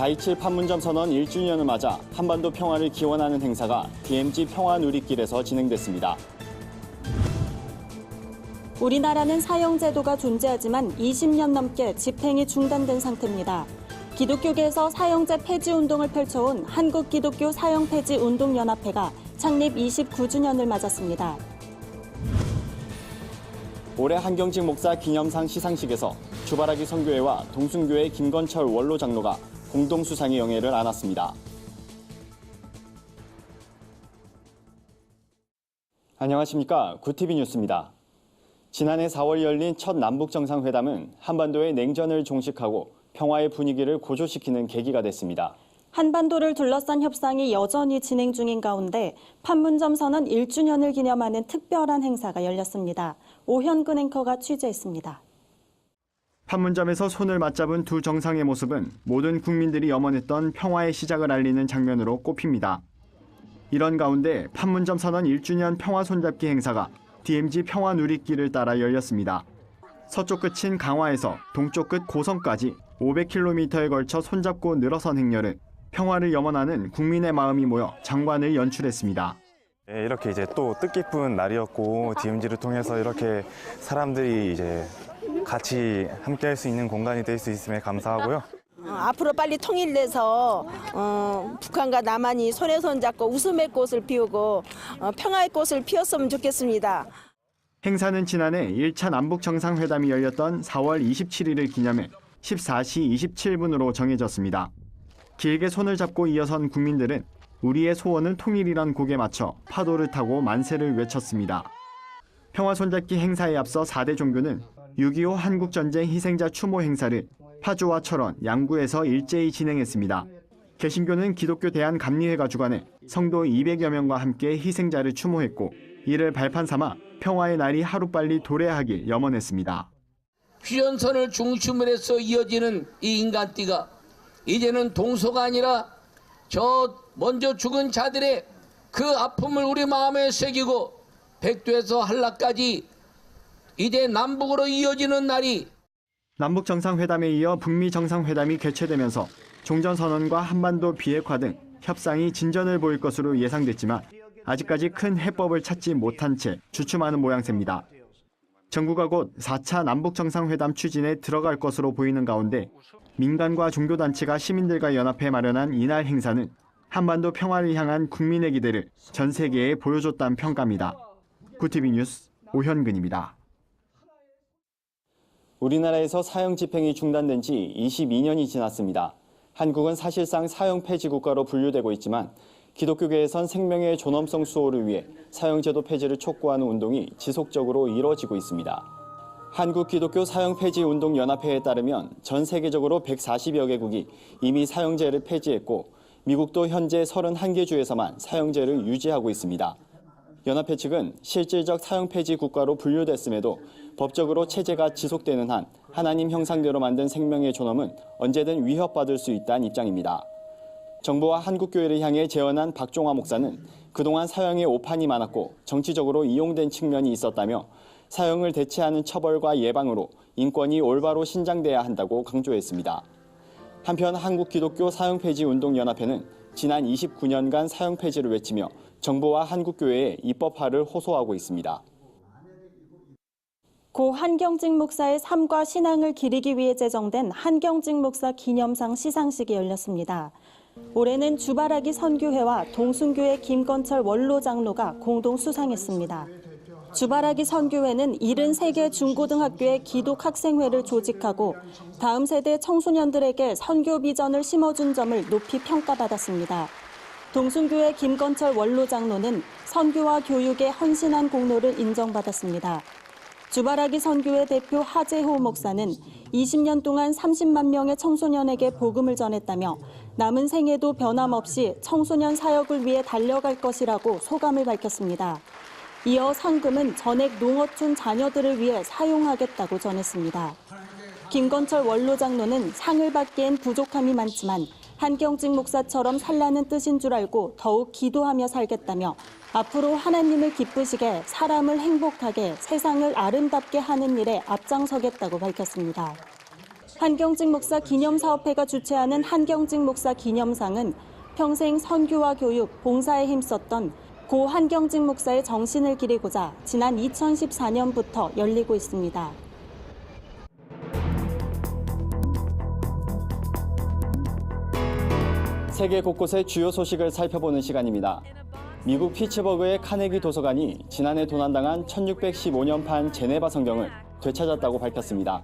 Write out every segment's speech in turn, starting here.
4.27 판문점 선언 1주년을 맞아 한반도 평화를 기원하는 행사가 DMZ 평화누리길에서 진행됐습니다. 우리나라는 사형제도가 존재하지만 20년 넘게 집행이 중단된 상태입니다. 기독교계에서 사형제 폐지 운동을 펼쳐온 한국기독교 사형폐지운동연합회가 창립 29주년을 맞았습니다. 올해 한경직 목사 기념상 시상식에서 주바라기 선교회와 동순교회 김건철 원로 장로가 공동 수상의 영예를 안았습니다. 안녕하십니까. 구TV 뉴스입니다. 지난해 4월 열린 첫 남북정상회담은 한반도의 냉전을 종식하고 평화의 분위기를 고조시키는 계기가 됐습니다. 한반도를 둘러싼 협상이 여전히 진행 중인 가운데 판문점 선언 1주년을 기념하는 특별한 행사가 열렸습니다. 오현근 앵커가 취재했습니다. 판문점에서 손을 맞잡은 두 정상의 모습은 모든 국민들이 염원했던 평화의 시작을 알리는 장면으로 꼽힙니다. 이런 가운데 판문점 선언 1주년 평화 손잡기 행사가 DMZ 평화누리길을 따라 열렸습니다. 서쪽 끝인 강화에서 동쪽 끝 고성까지 500km에 걸쳐 손잡고 늘어선 행렬은 평화를 염원하는 국민의 마음이 모여 장관을 연출했습니다. 이렇게 이제 또 뜻깊은 날이었고 DMZ를 통해서 이렇게 사람들이 이제 같이 함께할 수 있는 공간이 될 수 있음에 감사하고요. 앞으로 빨리 통일돼서 북한과 남한이 손에 손잡고 웃음의 꽃을 피우고 평화의 꽃을 피웠으면 좋겠습니다. 행사는 지난해 1차 남북정상회담이 열렸던 4월 27일을 기념해 14시 27분으로 정해졌습니다. 길게 손을 잡고 이어선 국민들은 우리의 소원은 통일이란 곡에 맞춰 파도를 타고 만세를 외쳤습니다. 평화 손잡기 행사에 앞서 4대 종교는 6.25 한국전쟁 희생자 추모 행사를 파주와 철원, 양구에서 일제히 진행했습니다. 개신교는 기독교 대한감리회가 주관해 성도 200여 명과 함께 희생자를 추모했고 이를 발판 삼아 평화의 날이 하루빨리 도래하길 염원했습니다. 휴전선을 중심으로 해서 이어지는 이 인간띠가 이제는 동서가 아니라 저 먼저 죽은 자들의 그 아픔을 우리 마음에 새기고 백두에서 한라까지 이제 남북으로 이어지는 날이 남북정상회담에 이어 북미정상회담이 개최되면서 종전선언과 한반도 비핵화 등 협상이 진전을 보일 것으로 예상됐지만 아직까지 큰 해법을 찾지 못한 채 주춤하는 모양새입니다. 정부가 곧 4차 남북정상회담 추진에 들어갈 것으로 보이는 가운데 민간과 종교단체가 시민들과 연합해 마련한 이날 행사는 한반도 평화를 향한 국민의 기대를 전 세계에 보여줬다는 평가입니다. 구TV 뉴스 오현근입니다. 우리나라에서 사형 집행이 중단된 지 22년이 지났습니다. 한국은 사실상 사형 폐지 국가로 분류되고 있지만 기독교계에선 생명의 존엄성 수호를 위해 사형제도 폐지를 촉구하는 운동이 지속적으로 이뤄지고 있습니다. 한국기독교사형폐지운동연합회에 따르면 전 세계적으로 140여 개국이 이미 사형제를 폐지했고 미국도 현재 31개 주에서만 사형제를 유지하고 있습니다. 연합회 측은 실질적 사형 폐지 국가로 분류됐음에도 법적으로 체제가 지속되는 한 하나님 형상대로 만든 생명의 존엄은 언제든 위협받을 수 있다는 입장입니다. 정부와 한국교회를 향해 제언한 박종화 목사는 그동안 사형의 오판이 많았고 정치적으로 이용된 측면이 있었다며 사형을 대체하는 처벌과 예방으로 인권이 올바로 신장돼야 한다고 강조했습니다. 한편 한국기독교 사형폐지운동연합회는 지난 29년간 사형 폐지를 외치며 정부와 한국교회의 입법화를 호소하고 있습니다. 고 한경직 목사의 삶과 신앙을 기리기 위해 제정된 한경직 목사 기념상 시상식이 열렸습니다. 올해는 주바라기 선교회와 동순교회 김건철 원로 장로가 공동 수상했습니다. 주바라기 선교회는 73개 중고등학교의 기독학생회를 조직하고 다음 세대 청소년들에게 선교 비전을 심어준 점을 높이 평가받았습니다. 동순교회 김건철 원로 장로는 선교와 교육에 헌신한 공로를 인정받았습니다. 주바라기 선교회 대표 하재호 목사는 20년 동안 30만 명의 청소년에게 복음을 전했다며 남은 생에도 변함없이 청소년 사역을 위해 달려갈 것이라고 소감을 밝혔습니다. 이어 상금은 전액 농어촌 자녀들을 위해 사용하겠다고 전했습니다. 김건철 원로 장로는 상을 받기엔 부족함이 많지만 한경직 목사처럼 살라는 뜻인 줄 알고 더욱 기도하며 살겠다며 앞으로 하나님을 기쁘시게 사람을 행복하게 세상을 아름답게 하는 일에 앞장서겠다고 밝혔습니다. 한경직 목사 기념사업회가 주최하는 한경직 목사 기념상은 평생 선교와 교육, 봉사에 힘썼던 고 한경직 목사의 정신을 기리고자 지난 2014년부터 열리고 있습니다. 세계 곳곳의 주요 소식을 살펴보는 시간입니다. 미국 피츠버그의 카네기 도서관이 지난해 도난당한 1615년판 제네바 성경을 되찾았다고 밝혔습니다.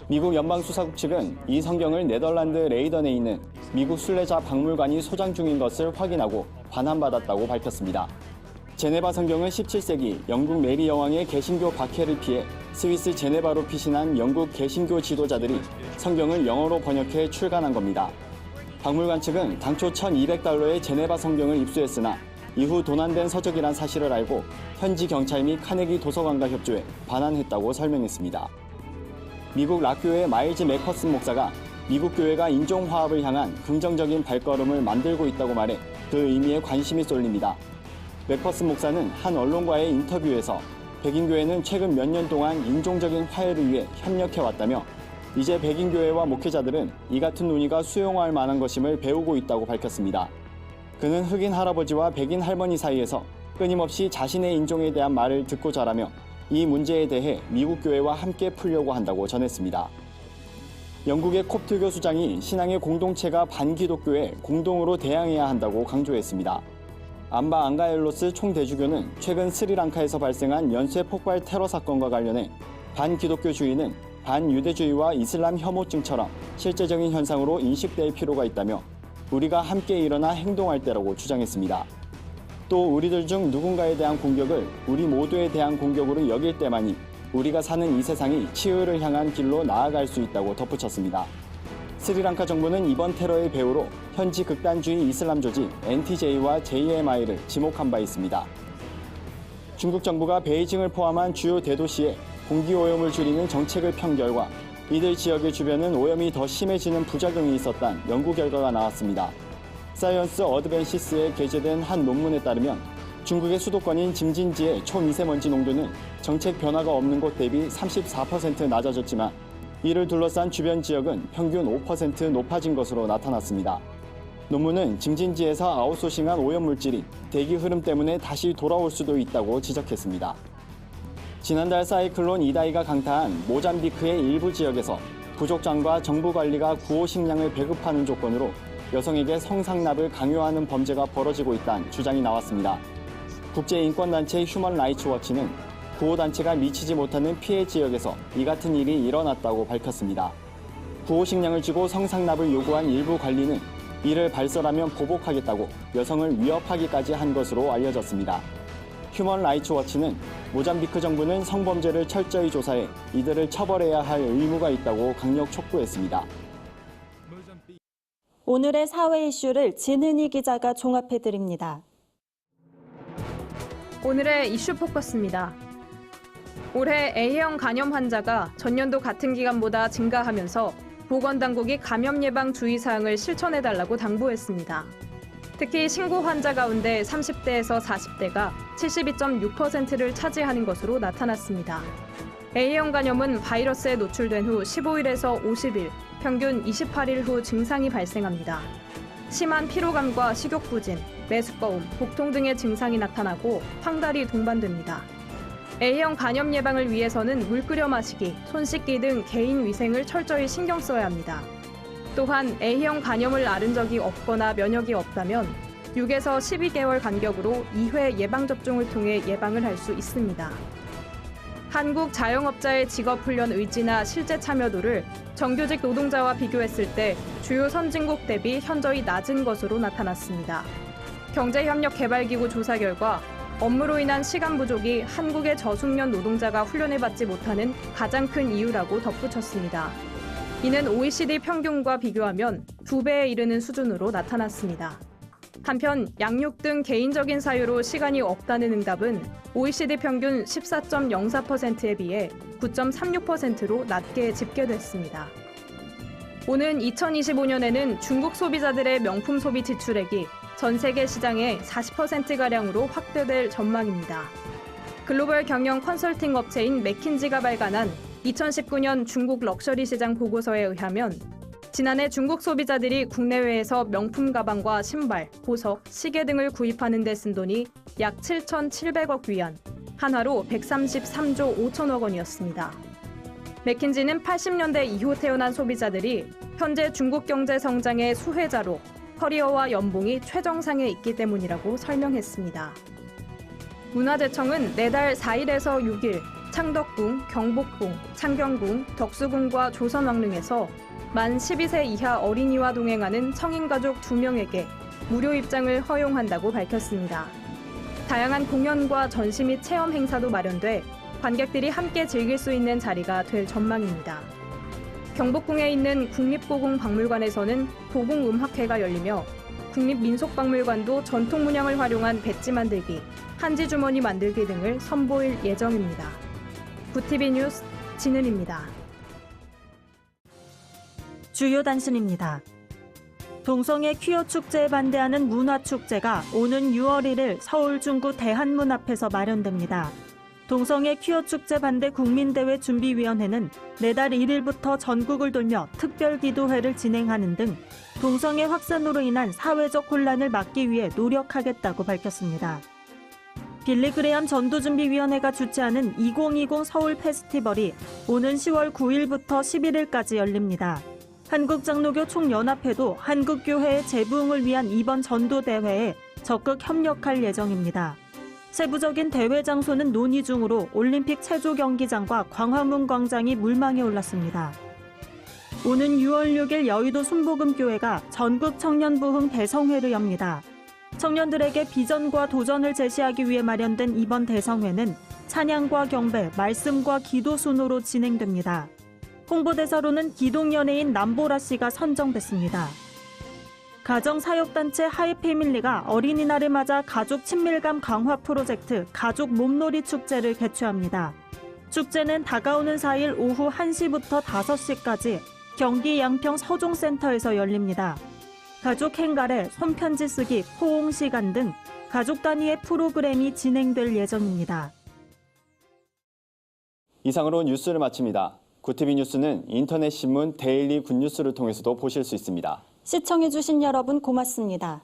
미국 연방수사국 측은 이 성경을 네덜란드 레이던에 있는 미국 순례자 박물관이 소장 중인 것을 확인하고 반환받았다고 밝혔습니다. 제네바 성경은 17세기 영국 메리 여왕의 개신교 박해를 피해 스위스 제네바로 피신한 영국 개신교 지도자들이 성경을 영어로 번역해 출간한 겁니다. 박물관 측은 당초 $1200의 제네바 성경을 입수했으나 이후 도난된 서적이란 사실을 알고 현지 경찰 및 카네기 도서관과 협조해 반환했다고 설명했습니다. 미국 락교회 마일즈 맥퍼슨 목사가 미국 교회가 인종화합을 향한 긍정적인 발걸음을 만들고 있다고 말해 그 의미에 관심이 쏠립니다. 맥퍼슨 목사는 한 언론과의 인터뷰에서 백인교회는 최근 몇 년 동안 인종적인 화해를 위해 협력해왔다며 이제 백인교회와 목회자들은 이 같은 논의가 수용할 만한 것임을 배우고 있다고 밝혔습니다. 그는 흑인 할아버지와 백인 할머니 사이에서 끊임없이 자신의 인종에 대한 말을 듣고 자라며 이 문제에 대해 미국 교회와 함께 풀려고 한다고 전했습니다. 영국의 콥트교 수장이 신앙의 공동체가 반기독교에 공동으로 대항해야 한다고 강조했습니다. 암바 앙가엘로스 총대주교는 최근 스리랑카에서 발생한 연쇄 폭발 테러 사건과 관련해 반기독교주의는 반유대주의와 이슬람 혐오증처럼 실제적인 현상으로 인식될 필요가 있다며 우리가 함께 일어나 행동할 때라고 주장했습니다. 또 우리들 중 누군가에 대한 공격을 우리 모두에 대한 공격으로 여길 때만이 우리가 사는 이 세상이 치유를 향한 길로 나아갈 수 있다고 덧붙였습니다. 스리랑카 정부는 이번 테러의 배후로 현지 극단주의 이슬람 조직 NTJ와 JMI를 지목한 바 있습니다. 중국 정부가 베이징을 포함한 주요 대도시에 공기오염을 줄이는 정책을 편 결과 이들 지역의 주변은 오염이 더 심해지는 부작용이 있었다는 연구 결과가 나왔습니다. 사이언스 어드밴시스에 게재된 한 논문에 따르면 중국의 수도권인 징진지의 초미세먼지 농도는 정책 변화가 없는 곳 대비 34% 낮아졌지만 이를 둘러싼 주변 지역은 평균 5% 높아진 것으로 나타났습니다. 논문은 징진지에서 아웃소싱한 오염물질이 대기 흐름 때문에 다시 돌아올 수도 있다고 지적했습니다. 지난달 사이클론 이다이가 강타한 모잠비크의 일부 지역에서 부족장과 정부 관리가 구호 식량을 배급하는 조건으로 여성에게 성상납을 강요하는 범죄가 벌어지고 있다는 주장이 나왔습니다. 국제인권단체 휴먼 라이츠 워치는 구호단체가 미치지 못하는 피해 지역에서 이 같은 일이 일어났다고 밝혔습니다. 구호 식량을 주고 성상납을 요구한 일부 관리는 이를 발설하면 보복하겠다고 여성을 위협하기까지 한 것으로 알려졌습니다. 휴먼 라이츠 워치는 모잠비크 정부는 성범죄를 철저히 조사해 이들을 처벌해야 할 의무가 있다고 강력 촉구했습니다. 오늘의 사회 이슈를 진은희 기자가 종합해드립니다. 오늘의 이슈 포커스입니다. 올해 A형 간염 환자가 전년도 같은 기간보다 증가하면서 보건당국이 감염 예방 주의사항을 실천해달라고 당부했습니다. 특히 신고 환자 가운데 30대에서 40대가 72.6%를 차지하는 것으로 나타났습니다. A형 간염은 바이러스에 노출된 후 15일에서 50일, 평균 28일 후 증상이 발생합니다. 심한 피로감과 식욕부진, 메스꺼움, 복통 등의 증상이 나타나고 황달이 동반됩니다. A형 간염 예방을 위해서는 물 끓여 마시기, 손 씻기 등 개인 위생을 철저히 신경 써야 합니다. 또한 A형 간염을 앓은 적이 없거나 면역이 없다면 6에서 12개월 간격으로 2회 예방접종을 통해 예방을 할 수 있습니다. 한국 자영업자의 직업훈련 의지나 실제 참여도를 정규직 노동자와 비교했을 때 주요 선진국 대비 현저히 낮은 것으로 나타났습니다. 경제협력개발기구 조사 결과 업무로 인한 시간 부족이 한국의 저숙련 노동자가 훈련해받지 못하는 가장 큰 이유라고 덧붙였습니다. 이는 OECD 평균과 비교하면 2배에 이르는 수준으로 나타났습니다. 한편 양육 등 개인적인 사유로 시간이 없다는 응답은 OECD 평균 14.04%에 비해 9.36%로 낮게 집계됐습니다. 오는 2025년에는 중국 소비자들의 명품 소비 지출액이 전 세계 시장의 40%가량으로 확대될 전망입니다. 글로벌 경영 컨설팅 업체인 맥킨지가 발간한 2019년 중국 럭셔리 시장 보고서에 의하면 지난해 중국 소비자들이 국내외에서 명품 가방과 신발, 보석, 시계 등을 구입하는 데 쓴 돈이 약 7,700억 위안, 한화로 133조 5천억 원이었습니다. 맥킨지는 80년대 이후 태어난 소비자들이 현재 중국 경제 성장의 수혜자로 커리어와 연봉이 최정상에 있기 때문이라고 설명했습니다. 문화재청은 내달 4일에서 6일 창덕궁, 경복궁, 창경궁, 덕수궁과 조선왕릉에서 만 12세 이하 어린이와 동행하는 성인 가족 2명에게 무료 입장을 허용한다고 밝혔습니다. 다양한 공연과 전시 및 체험 행사도 마련돼 관객들이 함께 즐길 수 있는 자리가 될 전망입니다. 경복궁에 있는 국립고궁박물관에서는 고궁음악회가 열리며 국립민속박물관도 전통 문양을 활용한 배지 만들기, 한지 주머니 만들기 등을 선보일 예정입니다. 구티비 뉴스 진은입니다. 주요 단신입니다. 동성애 퀴어 축제에 반대하는 문화축제가 오는 6월 1일 서울 중구 대한문 앞에서 마련됩니다. 동성애 퀴어 축제 반대 국민대회 준비위원회는 내달 1일부터 전국을 돌며 특별기도회를 진행하는 등 동성애 확산으로 인한 사회적 혼란을 막기 위해 노력하겠다고 밝혔습니다. 빌리그레암 전도준비위원회가 주최하는 2020 서울 페스티벌이 오는 10월 9일부터 11일까지 열립니다. 한국장로교 총연합회도 한국교회의 재부흥을 위한 이번 전도대회에 적극 협력할 예정입니다. 세부적인 대회 장소는 논의 중으로 올림픽 체조 경기장과 광화문 광장이 물망에 올랐습니다. 오는 6월 6일 여의도 순복음교회가 전국 청년부흥 대성회를 엽니다. 청년들에게 비전과 도전을 제시하기 위해 마련된 이번 대성회는 찬양과 경배, 말씀과 기도 순으로 진행됩니다. 홍보대사로는 기동연예인 남보라 씨가 선정됐습니다. 가정사역단체 하이패밀리가 어린이날을 맞아 가족 친밀감 강화 프로젝트 가족 몸놀이 축제를 개최합니다. 축제는 다가오는 4일 오후 1시부터 5시까지 경기 양평 서종센터에서 열립니다. 가족 행가래, 손편지 쓰기, 포옹 시간 등 가족 단위의 프로그램이 진행될 예정입니다. 이상으로 뉴스를 마칩니다. 구티비 뉴스는 인터넷 신문 데일리 굿뉴스를 통해서도 보실 수 있습니다. 시청해주신 여러분 고맙습니다.